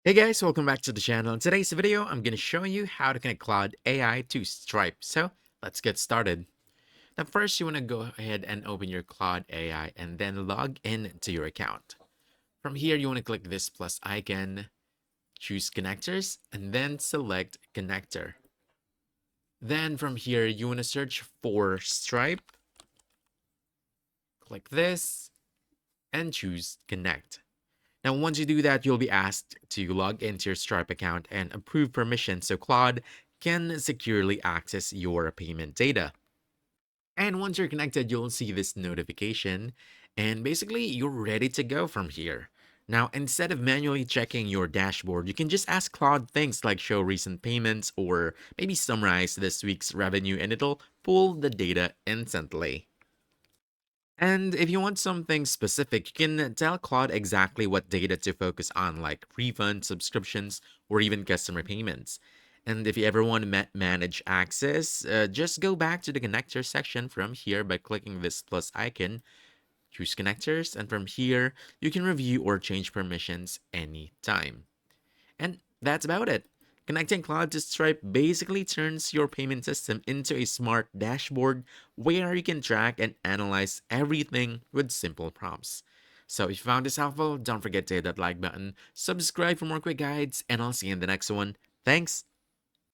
Hey guys, welcome back to the channel. In today's video, I'm going to show you how to connect Claude AI to Stripe. So let's get started. Now first, you want to go ahead and open your Claude AI and then log in to your account. From here, you want to click this plus icon, choose connectors, and then select connector. Then from here, you want to search for Stripe, click this, and choose connect. Now, once you do that, you'll be asked to log into your Stripe account and approve permissions so Claude can securely access your payment data. And once you're connected, you'll see this notification, and basically, you're ready to go from here. Now, instead of manually checking your dashboard, you can just ask Claude things like show recent payments or maybe summarize this week's revenue, and it'll pull the data instantly. And if you want something specific, you can tell Claude exactly what data to focus on, like refunds, subscriptions, or even customer payments. And if you ever want to manage access, just go back to the connector section from here by clicking this plus icon, choose connectors, and from here, you can review or change permissions anytime. And that's about it. Connecting Cloud to Stripe basically turns your payment system into a smart dashboard where you can track and analyze everything with simple prompts. So if you found this helpful, don't forget to hit that like button, subscribe for more quick guides, and I'll see you in the next one. Thanks.